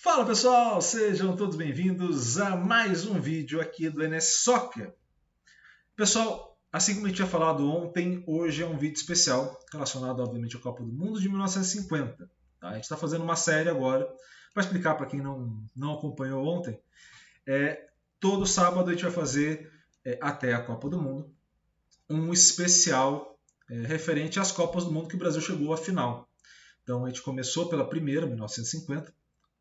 Fala pessoal, sejam todos bem-vindos a mais um vídeo aqui do NS Soccer. Pessoal, assim como a gente tinha falado ontem, hoje é um vídeo especial relacionado obviamente à Copa do Mundo de 1950. Tá? A gente está fazendo uma série agora, para explicar para quem não acompanhou ontem, todo sábado a gente vai fazer, até a Copa do Mundo, um especial referente às Copas do Mundo que o Brasil chegou à final. Então a gente começou pela primeira, 1950,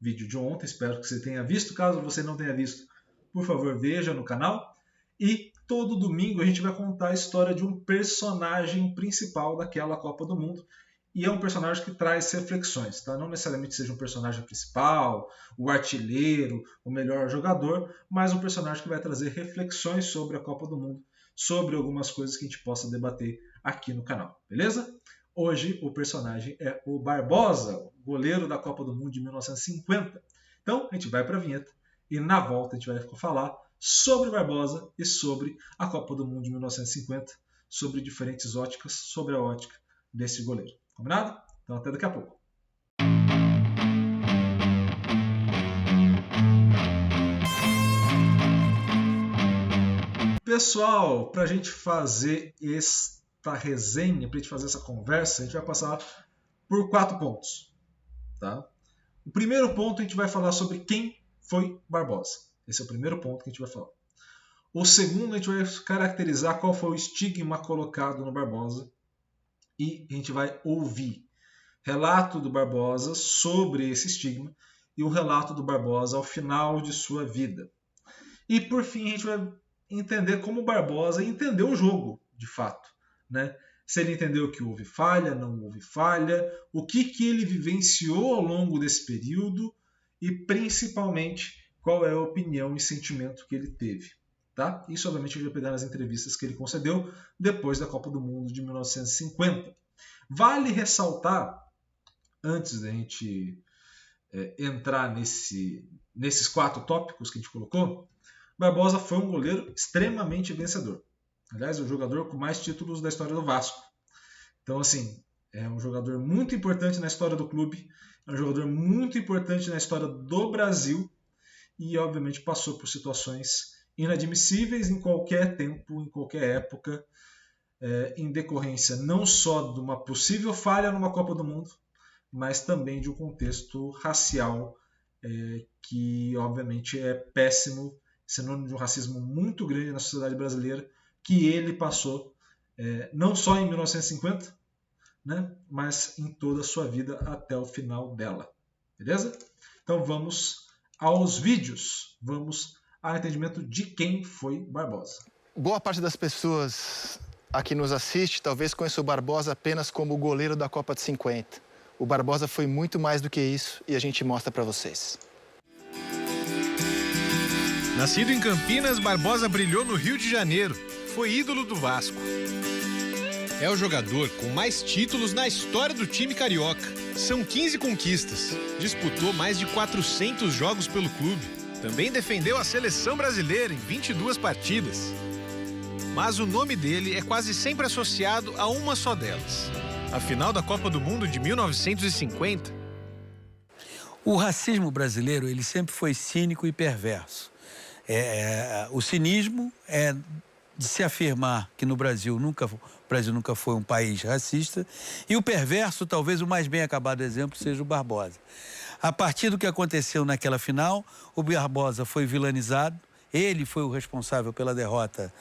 vídeo de ontem, espero que você tenha visto. Caso você não tenha visto, por favor, veja no canal. E todo domingo a gente vai contar a história de um personagem principal daquela Copa do Mundo. E é um personagem que traz reflexões, tá? Não necessariamente seja um personagem principal, o artilheiro, o melhor jogador, mas um personagem que vai trazer reflexões sobre a Copa do Mundo, sobre algumas coisas que a gente possa debater aqui no canal, beleza? Hoje o personagem é o Barbosa, goleiro da Copa do Mundo de 1950. Então a gente vai para a vinheta e na volta a gente vai falar sobre Barbosa e sobre a Copa do Mundo de 1950, sobre diferentes óticas, sobre a ótica desse goleiro. Combinado? Então até daqui a pouco. Pessoal, para a gente fazer esta resenha, para a gente fazer essa conversa, a gente vai passar por 4 pontos. Tá? O primeiro ponto a gente vai falar sobre quem foi Barbosa. Esse é o primeiro ponto que a gente vai falar. O segundo a gente vai caracterizar qual foi o estigma colocado no Barbosa. E a gente vai ouvir relato do Barbosa sobre esse estigma e o relato do Barbosa ao final de sua vida. E por fim a gente vai entender como o Barbosa entendeu o jogo, de fato, né? Se ele entendeu que houve falha, não houve falha, o que ele vivenciou ao longo desse período e, principalmente, qual é a opinião e sentimento que ele teve. Tá? Isso, obviamente, a gente vai pegar nas entrevistas que ele concedeu depois da Copa do Mundo de 1950. Vale ressaltar, antes da gente entrar nesses 4 tópicos que a gente colocou, Barbosa foi um goleiro extremamente vencedor. Aliás, é o jogador com mais títulos da história do Vasco. Então, assim, é um jogador muito importante na história do clube, é um jogador muito importante na história do Brasil e, obviamente, passou por situações inadmissíveis em qualquer tempo, em qualquer época, em decorrência não só de uma possível falha numa Copa do Mundo, mas também de um contexto racial que, obviamente, é péssimo, sinônimo de um racismo muito grande na sociedade brasileira, que ele passou não só em 1950, né, mas em toda a sua vida até o final dela. Beleza? Então vamos aos vídeos. Vamos ao entendimento de quem foi Barbosa. Boa parte das pessoas aqui nos assiste talvez conheça o Barbosa apenas como o goleiro da Copa de 50. O Barbosa foi muito mais do que isso e a gente mostra para vocês. Nascido em Campinas, Barbosa brilhou no Rio de Janeiro. Foi ídolo do Vasco. É o jogador com mais títulos na história do time carioca. São 15 conquistas. Disputou mais de 400 jogos pelo clube. Também defendeu a seleção brasileira em 22 partidas. Mas o nome dele é quase sempre associado a uma só delas. A final da Copa do Mundo de 1950. O racismo brasileiro ele sempre foi cínico e perverso. O cinismo é de se afirmar que o Brasil nunca foi um país racista, e o perverso, talvez o mais bem acabado exemplo, seja o Barbosa. A partir do que aconteceu naquela final, o Barbosa foi vilanizado, ele foi o responsável pela derrota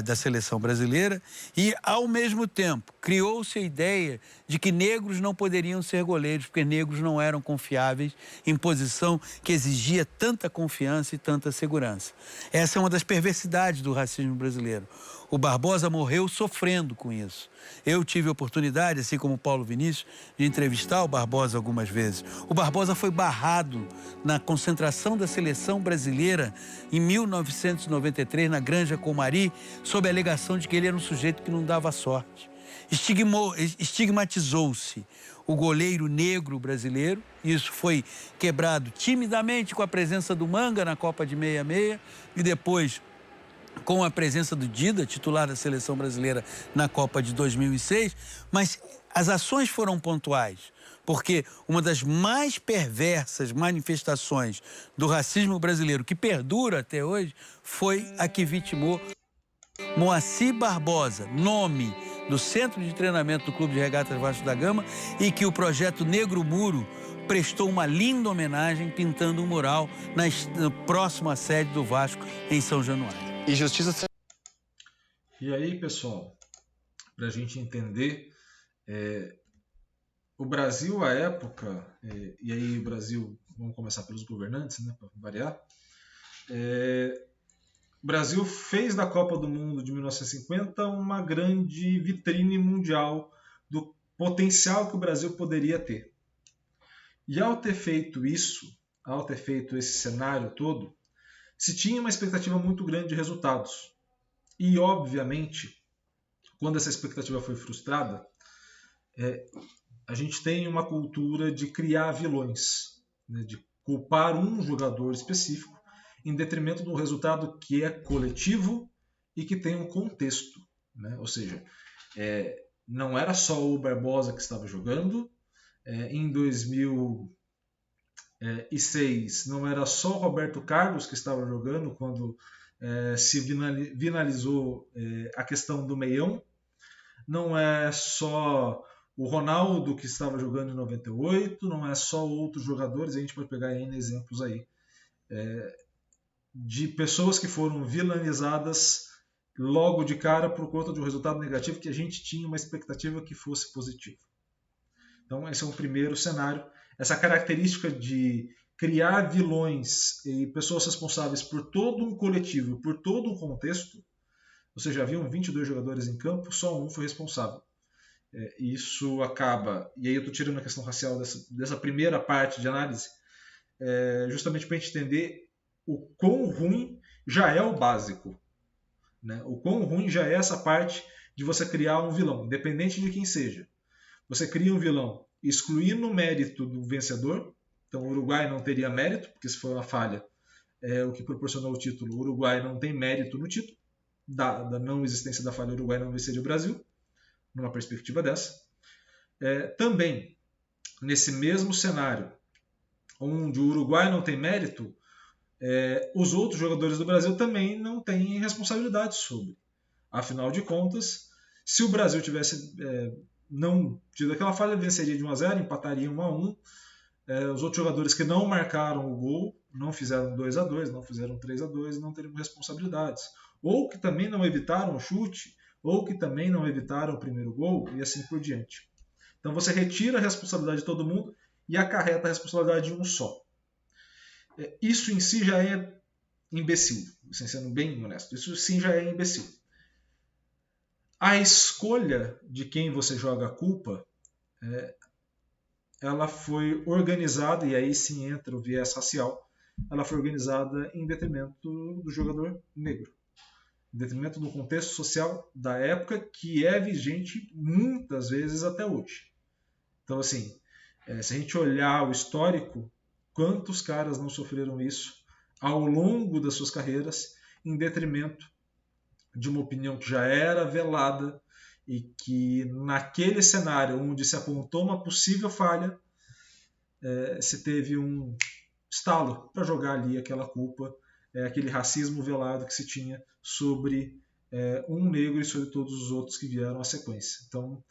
da seleção brasileira e, ao mesmo tempo, criou-se a ideia de que negros não poderiam ser goleiros, porque negros não eram confiáveis em posição que exigia tanta confiança e tanta segurança. Essa é uma das perversidades do racismo brasileiro. O Barbosa morreu sofrendo com isso. Eu tive a oportunidade, assim como o Paulo Vinícius, de entrevistar o Barbosa algumas vezes. O Barbosa foi barrado na concentração da seleção brasileira em 1993, na Granja Comari, sob a alegação de que ele era um sujeito que não dava sorte. Estigmatizou-se o goleiro negro brasileiro. Isso foi quebrado timidamente com a presença do Manga na Copa de 66 e depois com a presença do Dida, titular da seleção brasileira na Copa de 2006, mas as ações foram pontuais. porque uma das mais perversas manifestações do racismo brasileiro, que perdura até hoje, foi a que vitimou Moacir Barbosa, nome do Centro de Treinamento do Clube de Regatas Vasco da Gama, e que o projeto Negro Muro prestou uma linda homenagem pintando um mural na próxima sede do Vasco, em São Januário. E justiça... E aí, pessoal, para a gente entender, o Brasil, à época, e aí o Brasil, vamos começar pelos governantes, né, para variar, o Brasil fez da Copa do Mundo de 1950 uma grande vitrine mundial do potencial que o Brasil poderia ter. E ao ter feito isso, ao ter feito esse cenário todo, se tinha uma expectativa muito grande de resultados. E, obviamente, quando essa expectativa foi frustrada, a gente tem uma cultura de criar vilões, né, de culpar um jogador específico em detrimento de um resultado que é coletivo e que tem um contexto, né? Ou seja, não era só o Barbosa que estava jogando, em 2006 não era só o Roberto Carlos que estava jogando quando se finalizou a questão do meião, não é só o Ronaldo que estava jogando em 98, não é só outros jogadores, a gente pode pegar N exemplos aí, de pessoas que foram vilanizadas logo de cara por conta de um resultado negativo que a gente tinha uma expectativa que fosse positivo. Então esse é um primeiro cenário. Essa característica de criar vilões e pessoas responsáveis por todo um coletivo, por todo um contexto, ou seja, haviam 22 jogadores em campo, só um foi responsável. Isso acaba, e aí eu estou tirando a questão racial dessa primeira parte de análise, justamente para a gente entender o quão ruim já é o básico, né? O quão ruim já é essa parte de você criar um vilão, independente de quem seja. Você cria um vilão excluindo o mérito do vencedor, então o Uruguai não teria mérito, porque se foi uma falha, o que proporcionou o título, o Uruguai não tem mérito no título, da não existência da falha, o Uruguai não venceria o Brasil, numa perspectiva dessa. Também, nesse mesmo cenário, onde o Uruguai não tem mérito, os outros jogadores do Brasil também não têm responsabilidade sobre. Afinal de contas, se o Brasil tivesse não tido aquela falha, venceria de 1-0, empataria 1-1. Os outros jogadores que não marcaram o gol, não fizeram 2-2, não fizeram 3-2, não teriam responsabilidades. Ou que também não evitaram o chute, ou que também não evitaram o primeiro gol, e assim por diante. Então você retira a responsabilidade de todo mundo e acarreta a responsabilidade de um só. Isso em si já é imbecil, sendo bem honesto. Isso sim já é imbecil. A escolha de quem você joga a culpa, ela foi organizada, e aí sim entra o viés racial, ela foi organizada em detrimento do jogador negro, em detrimento do contexto social da época, que é vigente muitas vezes até hoje. Então, assim, se a gente olhar o histórico, quantos caras não sofreram isso ao longo das suas carreiras em detrimento de uma opinião que já era velada e que naquele cenário onde se apontou uma possível falha, se teve um estalo para jogar ali aquela culpa, aquele racismo velado que se tinha sobre um negro e sobre todos os outros que vieram à sequência. Então,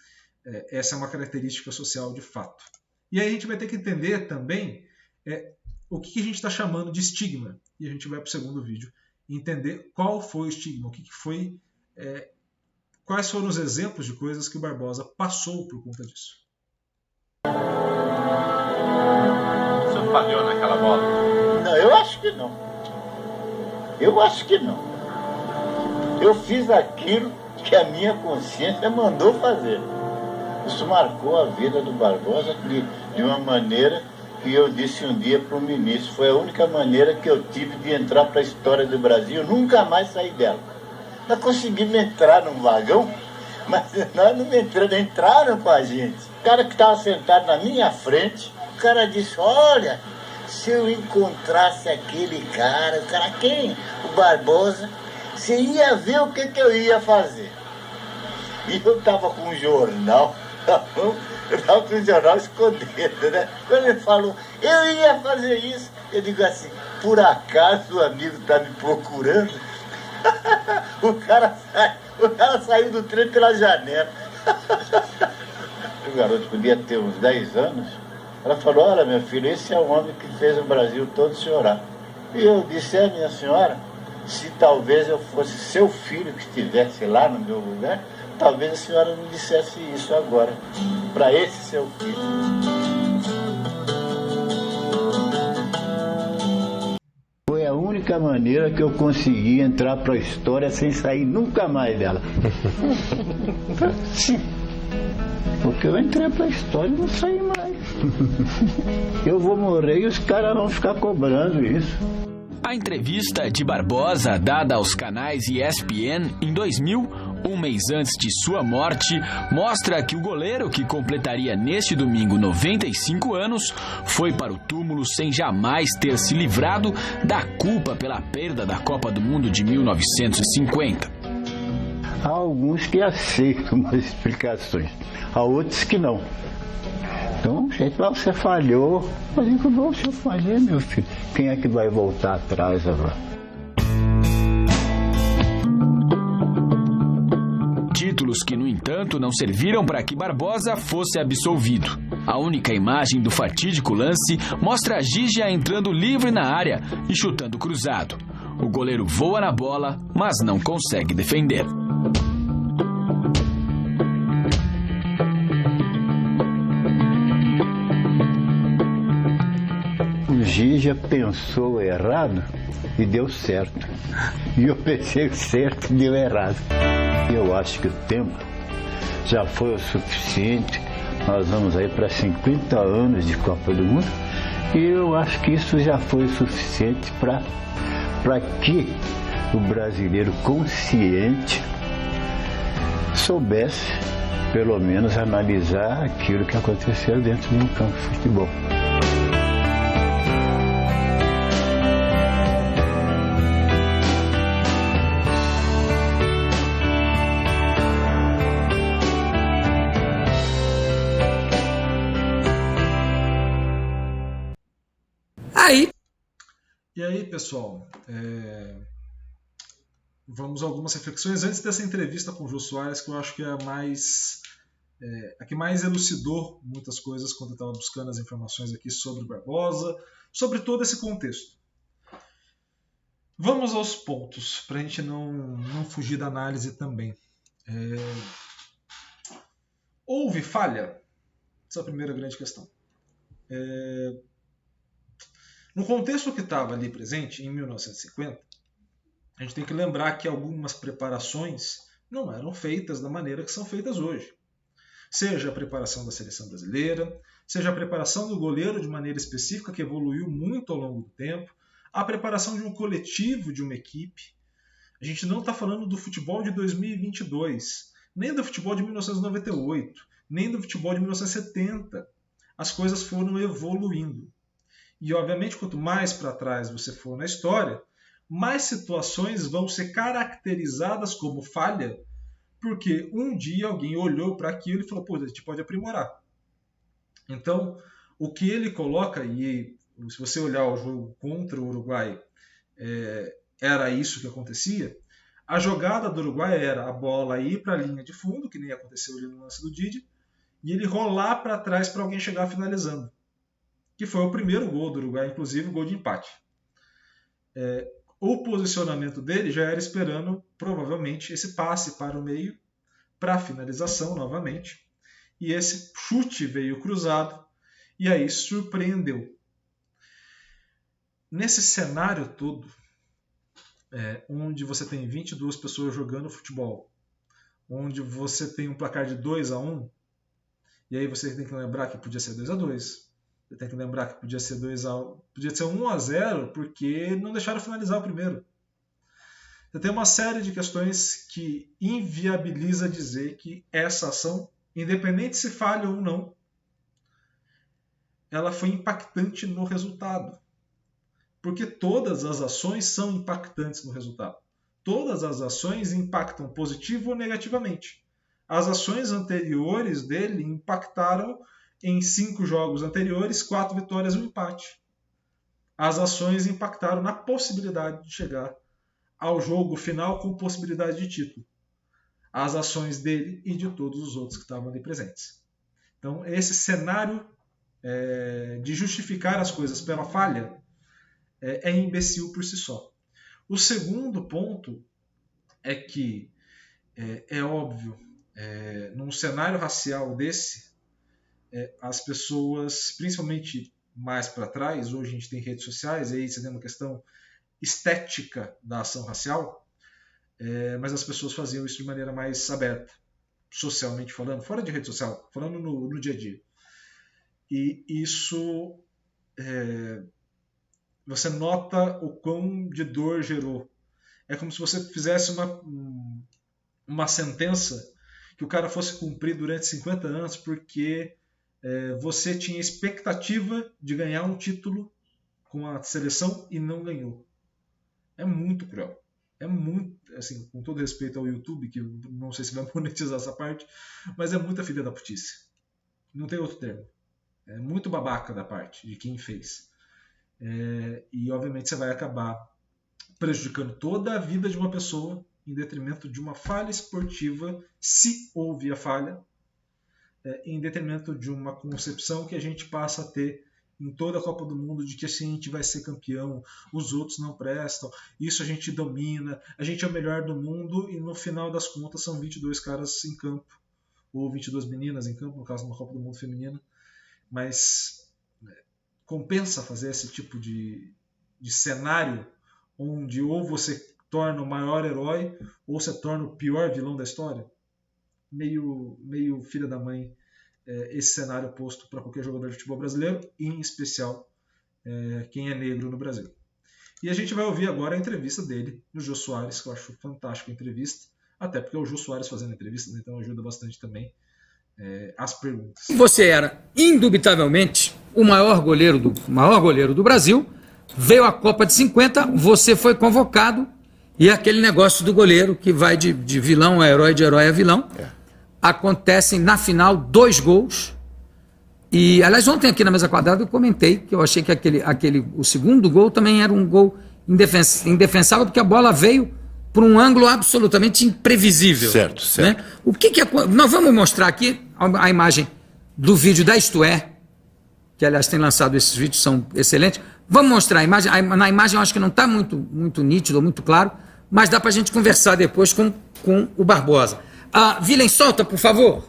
essa é uma característica social de fato. E aí a gente vai ter que entender também o que a gente está chamando de estigma. E a gente vai para o segundo vídeo e entender qual foi o estigma, o que foi, quais foram os exemplos de coisas que o Barbosa passou por conta disso. O senhor falhou naquela bola? Não, eu acho que não. Eu acho que não. Eu fiz aquilo que a minha consciência mandou fazer. Isso marcou a vida do Barbosa de uma maneira que eu disse um dia para o ministro. Foi a única maneira que eu tive de entrar para a história do Brasil, nunca mais sair dela. Nós conseguimos entrar num vagão, mas nós não entraram com a gente. O cara que estava sentado na minha frente, o cara disse, olha, se eu encontrasse aquele cara, o cara quem? O Barbosa, você ia ver o que eu ia fazer. E eu estava com um jornal Eu estava no jornal escondendo, né? Quando ele falou, eu ia fazer isso, eu digo assim, por acaso o amigo está me procurando? O cara saiu do trem pela janela. O garoto podia ter uns 10 anos. Ela falou, olha, meu filho, esse é o homem que fez o Brasil todo chorar. E eu disse, minha senhora, se talvez eu fosse seu filho que estivesse lá no meu lugar, talvez a senhora não dissesse isso agora, para esse seu filho. Foi a única maneira que eu consegui entrar para a história sem sair nunca mais dela. Sim. Porque eu entrei para a história e não saí mais. Eu vou morrer e os caras vão ficar cobrando isso. A entrevista de Barbosa, dada aos canais ESPN em 2000, um mês antes de sua morte, mostra que o goleiro, que completaria neste domingo 95 anos, foi para o túmulo sem jamais ter se livrado da culpa pela perda da Copa do Mundo de 1950. Há alguns que aceitam as explicações, há outros que não. Então, gente, lá você falhou. Mas eu se eu falhei, meu filho, quem é que vai voltar atrás agora? Títulos que, no entanto, não serviram para que Barbosa fosse absolvido. A única imagem do fatídico lance mostra a Gigia entrando livre na área e chutando cruzado. O goleiro voa na bola, mas não consegue defender. O Gigia pensou errado e deu certo. E eu pensei certo e deu errado. Eu acho que o tempo já foi o suficiente. Nós vamos aí para 50 anos de Copa do Mundo. E eu acho que isso já foi o suficiente para que o brasileiro consciente soubesse, pelo menos, analisar aquilo que aconteceu dentro de um campo de futebol. E aí, pessoal, vamos a algumas reflexões antes dessa entrevista com o Jô Soares, que eu acho que é a que mais elucidou muitas coisas quando eu estava buscando as informações aqui sobre Barbosa, sobre todo esse contexto. Vamos aos pontos, para a gente não fugir da análise também. Houve falha? Essa é a primeira grande questão. No contexto que estava ali presente, em 1950, a gente tem que lembrar que algumas preparações não eram feitas da maneira que são feitas hoje. Seja a preparação da seleção brasileira, seja a preparação do goleiro de maneira específica, que evoluiu muito ao longo do tempo, a preparação de um coletivo, de uma equipe. A gente não está falando do futebol de 2022, nem do futebol de 1998, nem do futebol de 1970. As coisas foram evoluindo. E, obviamente, quanto mais para trás você for na história, mais situações vão ser caracterizadas como falha, porque um dia alguém olhou para aquilo e falou, pô, a gente pode aprimorar. Então, o que ele coloca, e se você olhar o jogo contra o Uruguai, era isso que acontecia, a jogada do Uruguai era a bola ir para a linha de fundo, que nem aconteceu ali no lance do Didi, e ele rolar para trás para alguém chegar finalizando. Que foi o primeiro gol do Uruguai, inclusive o gol de empate. O posicionamento dele já era esperando, provavelmente, esse passe para o meio, para a finalização novamente, e esse chute veio cruzado, e aí surpreendeu. Nesse cenário todo, onde você tem 22 pessoas jogando futebol, onde você tem um placar de 2-1, e aí você tem que lembrar que podia ser 2-2, você tem que lembrar que podia ser 1-0 porque não deixaram finalizar o primeiro. Você tem uma série de questões que inviabiliza dizer que essa ação, independente se falha ou não, ela foi impactante no resultado. Porque todas as ações são impactantes no resultado. Todas as ações impactam positivo ou negativamente. as ações anteriores dele impactaram em 5 jogos anteriores, 4 vitórias e um empate. As ações impactaram na possibilidade de chegar ao jogo final com possibilidade de título. As ações dele e de todos os outros que estavam ali presentes. Então, esse cenário de justificar as coisas pela falha é imbecil por si só. O segundo ponto é que é óbvio, num cenário racial desse, as pessoas, principalmente mais para trás, hoje a gente tem redes sociais, e aí você tem uma questão estética da ação racial, mas as pessoas faziam isso de maneira mais aberta, socialmente falando, fora de rede social, falando no dia a dia. E isso, você nota o quão de dor gerou. É como se você fizesse uma sentença que o cara fosse cumprir durante 50 anos porque você tinha expectativa de ganhar um título com a seleção e não ganhou. É muito cruel. É muito, assim, com todo respeito ao YouTube, que eu não sei se vai monetizar essa parte, mas é muita filha da putice. Não tem outro termo. É muito babaca da parte de quem fez. E obviamente você vai acabar prejudicando toda a vida de uma pessoa em detrimento de uma falha esportiva, se houve a falha, em detrimento de uma concepção que a gente passa a ter em toda a Copa do Mundo, de que assim a gente vai ser campeão, os outros não prestam, isso a gente domina, a gente é o melhor do mundo, e no final das contas são 22 caras em campo, ou 22 meninas em campo, no caso de uma Copa do Mundo feminina, mas compensa fazer esse tipo de cenário onde ou você torna o maior herói ou você torna o pior vilão da história? Meio filha da mãe esse cenário posto para qualquer jogador de futebol brasileiro, e em especial quem é negro no Brasil. E a gente vai ouvir agora a entrevista dele no Jô Soares, que eu acho fantástica a entrevista, até porque é o Jô Soares fazendo entrevista, né? Então ajuda bastante também as perguntas. Você era indubitavelmente o maior goleiro do Brasil, veio a Copa de 50, você foi convocado, e aquele negócio do goleiro que vai de vilão a herói, de herói a vilão. Acontecem na final 2 gols. E, aliás, ontem aqui na mesa quadrada eu comentei que eu achei que o segundo gol também era um gol indefensável, porque a bola veio por um ângulo absolutamente imprevisível. Certo. Né? Nós vamos mostrar aqui a imagem do vídeo da Isto É, que aliás tem lançado, esses vídeos são excelentes. Vamos mostrar a imagem. Na imagem eu acho que não está muito nítido, muito claro, mas dá para a gente conversar depois com o Barbosa. Vilen, solta, por favor.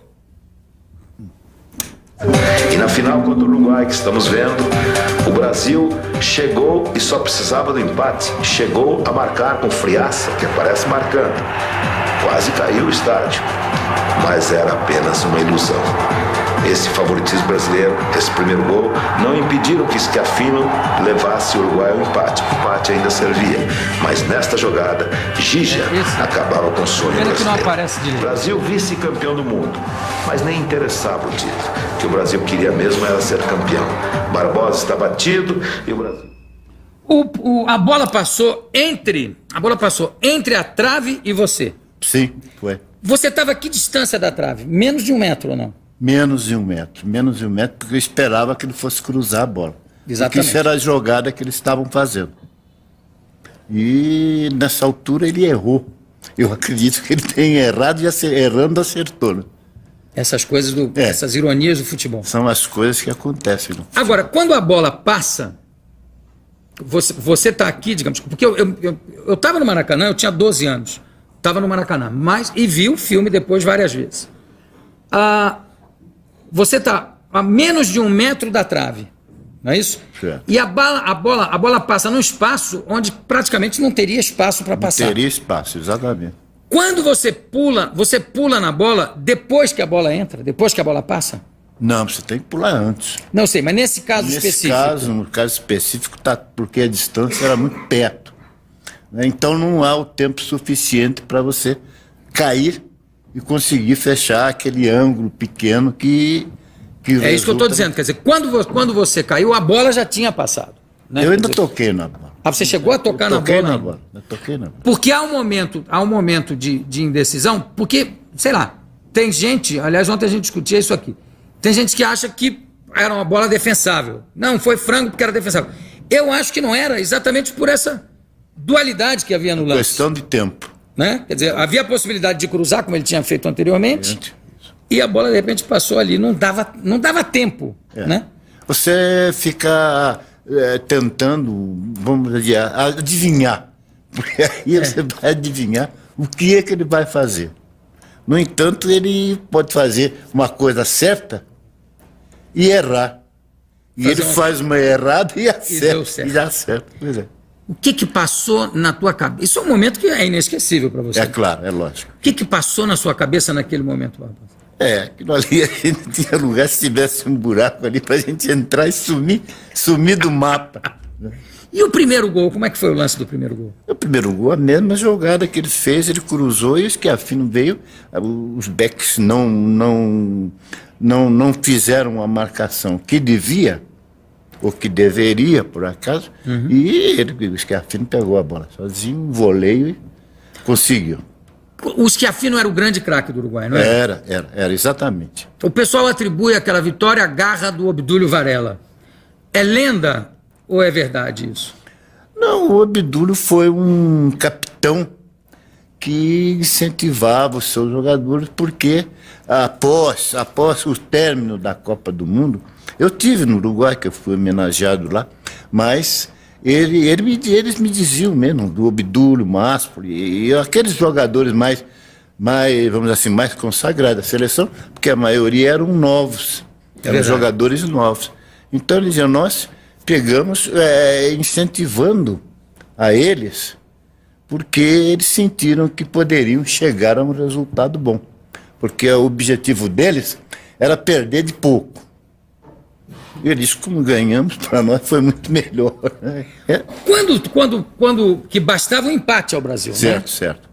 E na final contra o Uruguai, que estamos vendo, o Brasil chegou e só precisava do empate. Chegou a marcar com friaça, que aparece marcando. Quase caiu o estádio, mas era apenas uma ilusão. Esse favoritismo brasileiro, esse primeiro gol, não impediram que Schiaffino levasse o Uruguai ao empate. O empate ainda servia. Mas nesta jogada, Gija acabava com o sonho brasileiro. O Brasil vice-campeão do mundo, mas nem interessava o título. O que o Brasil queria mesmo era ser campeão. Barbosa está batido e o Brasil... A bola passou entre a trave e você. Sim, foi. Você estava a que distância da trave? Menos de 1 metro ou não? Menos de 1 metro, porque eu esperava que ele fosse cruzar a bola. Exatamente. Porque isso era a jogada que eles estavam fazendo. E nessa altura ele errou. Eu acredito que ele tenha errado e errando acertou. Né? Essas coisas, essas ironias do futebol. São as coisas que acontecem. No Agora, quando a bola passa, você está aqui, digamos, porque eu estava no Maracanã, eu tinha 12 anos, estava no Maracanã, e vi o filme depois várias vezes. Você está a menos de 1 metro da trave, não é isso? Certo. E a bola passa num espaço onde praticamente não teria espaço para passar. Não teria espaço, exatamente. Quando você pula na bola depois que a bola entra, depois que a bola passa? Não, você tem que pular antes. Não sei, mas nesse caso específico... No caso específico, porque a distância era muito perto. Então não há o tempo suficiente para você cair e conseguir fechar aquele ângulo pequeno que é isso que eu estou dizendo. Quer dizer, quando você caiu, a bola já tinha passado. Né? Eu ainda toquei na bola. Você chegou a tocar na bola? Eu toquei na bola. Porque há um momento de indecisão, porque, sei lá, tem gente, aliás, ontem a gente discutia isso aqui, tem gente que acha que era uma bola defensável. Não, foi frango porque era defensável. Eu acho que não era, exatamente por essa dualidade que havia no lance. Questão de tempo. Né? Quer dizer, havia a possibilidade de cruzar, como ele tinha feito anteriormente, e a bola de repente passou ali, não dava tempo. Né? Você fica tentando, vamos dizer, adivinhar, porque aí você vai adivinhar o que é que ele vai fazer. No entanto, ele pode fazer uma coisa certa e errar. E ele faz uma errada e acerta. E dá certo. Pois é. O que passou na tua cabeça? Isso é um momento que é inesquecível para você. É claro, é lógico. O que passou na sua cabeça naquele momento, Barbosa? Aquilo ali a gente tinha lugar, se tivesse um buraco ali para a gente entrar e sumir do mapa. E o primeiro gol, como é que foi o lance do primeiro gol? O primeiro gol, a mesma jogada que ele fez, ele cruzou e o Schiaffino veio, os backs não fizeram a marcação que devia, ou que deveria, por acaso, e o Schiaffino pegou a bola sozinho, um voleio e conseguiu. O Schiaffino era o grande craque do Uruguai, não é? Era, exatamente. O pessoal atribui aquela vitória à garra do Obdúlio Varela. É lenda ou é verdade isso? Não, o Obdúlio foi um capitão que incentivava os seus jogadores, porque após o término da Copa do Mundo, eu tive no Uruguai, que eu fui homenageado lá, mas eles me diziam mesmo, do Obdúlio, Masfoli, e aqueles jogadores mais, vamos dizer assim, mais consagrados da seleção, porque a maioria eram novos, eram jogadores novos. Então eles diziam, nós pegamos incentivando a eles, porque eles sentiram que poderiam chegar a um resultado bom. Porque o objetivo deles era perder de pouco. E eles, como ganhamos, para nós foi muito melhor. Quando que bastava um empate ao Brasil, certo, né? Certo.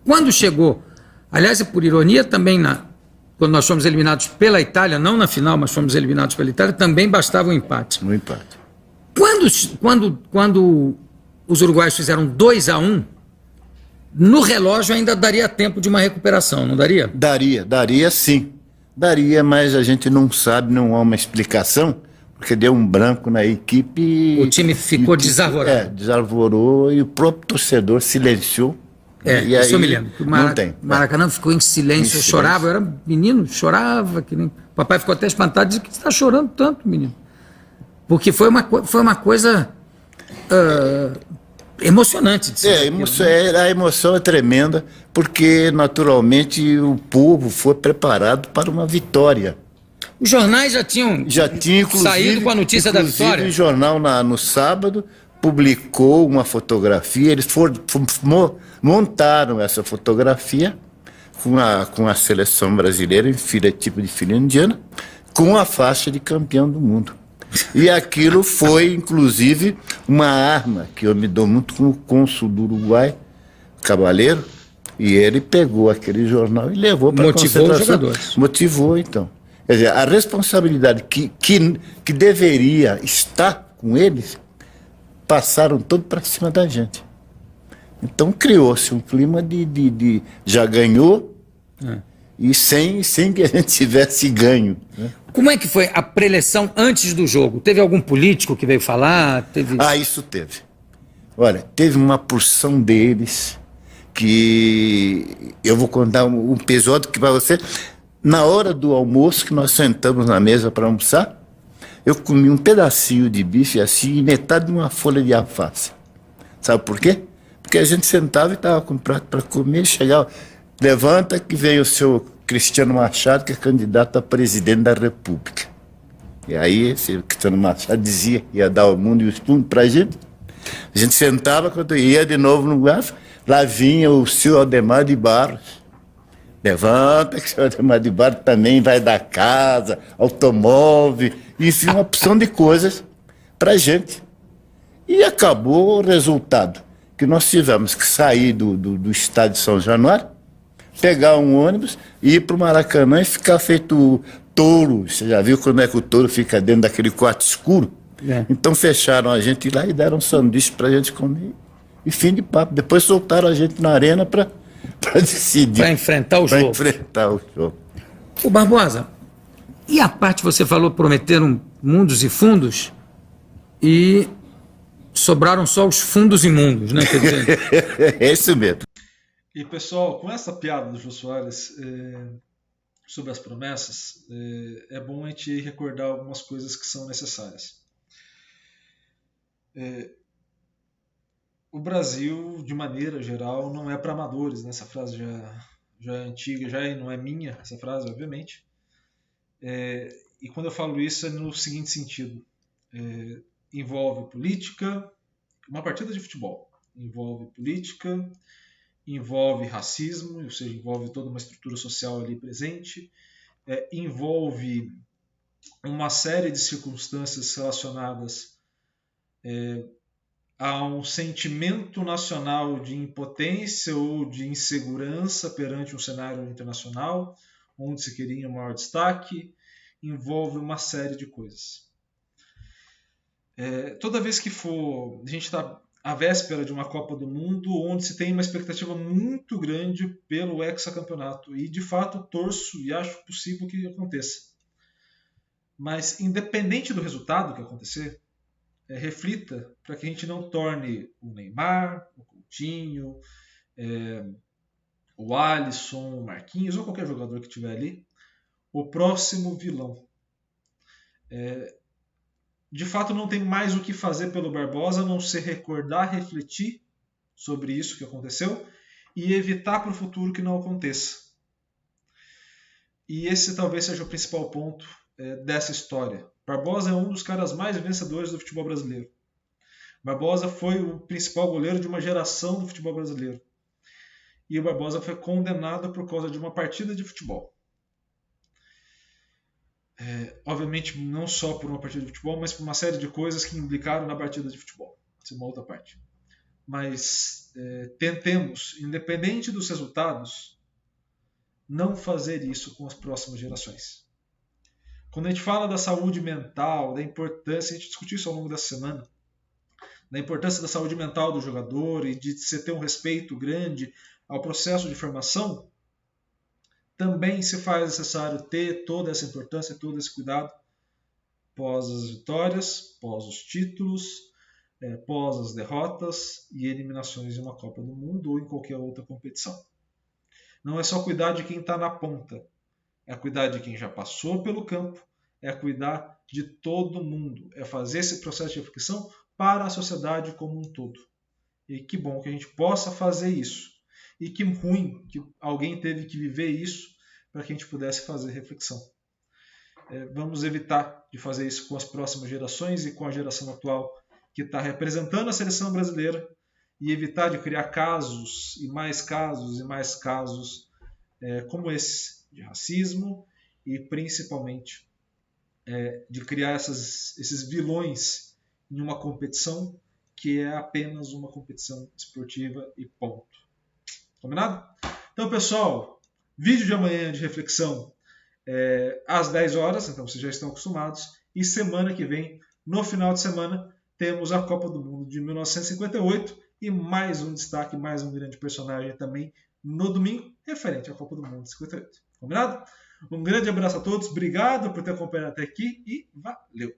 Quando chegou, aliás, por ironia, também quando nós fomos eliminados pela Itália, não na final, mas fomos eliminados pela Itália, também bastava um empate. Um empate. Quando os uruguaios fizeram 2-1, no relógio ainda daria tempo de uma recuperação, não daria? Daria sim. Daria, mas a gente não sabe, não há uma explicação, porque deu um branco na equipe. O time ficou desarvorado. Desarvorou e o próprio torcedor silenciou. E aí, isso eu me lembro. O Maracanã ficou em silêncio, eu chorava, eu era menino, chorava. Que nem... O papai ficou até espantado, disse que você está chorando tanto, menino. Porque foi uma coisa emocionante. A emoção é tremenda, porque naturalmente o povo foi preparado para uma vitória. Os jornais já tinham saído com a notícia da vitória. O jornal no sábado publicou uma fotografia, eles montaram essa fotografia com a seleção brasileira tipo de fila indiana, com a faixa de campeão do mundo. E aquilo foi, inclusive, uma arma que eu me dou muito com o cônsul do Uruguai, Cabaleiro, e ele pegou aquele jornal e levou para a concentração. Motivou os jogadores. Motivou, então. Quer dizer, a responsabilidade que deveria estar com eles, passaram todo para cima da gente. Então criou-se um clima de já ganhou e sem que a gente tivesse ganho. Né? Como é que foi a preleção antes do jogo? Teve algum político que veio falar? Isso teve. Olha, teve uma porção deles que eu vou contar um episódio que para você, na hora do almoço que nós sentamos na mesa para almoçar, eu comi um pedacinho de bife assim e metade de uma folha de alface. Sabe por quê? Porque a gente sentava e estava com um prato para comer, chegava, levanta que vem o seu Cristiano Machado, que é candidato a presidente da República. E aí esse Cristiano Machado dizia que ia dar o mundo e o mundo para a gente. A gente sentava, quando ia de novo no lugar, lá vinha o senhor Aldemar de Barros. Levanta que o senhor Aldemar de Barros também vai dar casa, automóvel, enfim, uma opção de coisas para a gente. E acabou o resultado, que nós tivemos que sair do estádio de São Januário, pegar um ônibus, ir para o Maracanã e ficar feito touro. Você já viu quando é que o touro fica dentro daquele quarto escuro? Então fecharam a gente lá e deram um sanduíche para a gente comer. E fim de papo. Depois soltaram a gente na arena para para decidir. Para enfrentar o jogo. Para enfrentar o jogo. Ô Barbosa, e a parte você falou, prometeram mundos e fundos, e sobraram só os fundos imundos, né? Quer dizer... É isso mesmo. E pessoal, com essa piada do Jô Soares sobre as promessas, é bom a gente recordar algumas coisas que são necessárias. O Brasil, de maneira geral, não é para amadores, né? Essa frase já é antiga, já não é minha, essa frase, obviamente. E quando eu falo isso é no seguinte sentido: envolve política, uma partida de futebol envolve política, envolve racismo, ou seja, envolve toda uma estrutura social ali presente, envolve uma série de circunstâncias relacionadas a um sentimento nacional de impotência ou de insegurança perante um cenário internacional, onde se queria um maior destaque, envolve uma série de coisas. Toda vez que a gente está à véspera de uma Copa do Mundo, onde se tem uma expectativa muito grande pelo hexacampeonato, e de fato torço e acho possível que aconteça. Mas independente do resultado que acontecer, reflita para que a gente não torne o Neymar, o Coutinho, o Alisson, o Marquinhos ou qualquer jogador que estiver ali o próximo vilão. De fato, não tem mais o que fazer pelo Barbosa, a não ser recordar, refletir sobre isso que aconteceu e evitar para o futuro que não aconteça. E esse talvez seja o principal ponto dessa história. Barbosa é um dos caras mais vencedores do futebol brasileiro. Barbosa foi o principal goleiro de uma geração do futebol brasileiro. E o Barbosa foi condenado por causa de uma partida de futebol. Obviamente não só por uma partida de futebol, mas por uma série de coisas que implicaram na partida de futebol. Isso é uma outra parte. Mas tentemos, independente dos resultados, não fazer isso com as próximas gerações. Quando a gente fala da saúde mental, da importância, a gente discutiu isso ao longo dessa semana, da importância da saúde mental do jogador e de você ter um respeito grande ao processo de formação, também se faz necessário ter toda essa importância, todo esse cuidado pós as vitórias, pós os títulos, pós as derrotas e eliminações em uma Copa do Mundo ou em qualquer outra competição. Não é só cuidar de quem está na ponta, é cuidar de quem já passou pelo campo, é cuidar de todo mundo, é fazer esse processo de reflexão para a sociedade como um todo. E que bom que a gente possa fazer isso. E que ruim que alguém teve que viver isso para que a gente pudesse fazer reflexão. Vamos evitar de fazer isso com as próximas gerações e com a geração atual que está representando a seleção brasileira e evitar de criar casos e mais casos e mais casos como esse, de racismo e principalmente de criar esses vilões em uma competição que é apenas uma competição esportiva e ponto. Combinado? Então, pessoal, vídeo de amanhã de reflexão às 10 horas, então vocês já estão acostumados. E semana que vem, no final de semana, temos a Copa do Mundo de 1958 e mais um destaque, mais um grande personagem também no domingo, referente à Copa do Mundo de 58. Combinado? Um grande abraço a todos, obrigado por ter acompanhado até aqui e valeu!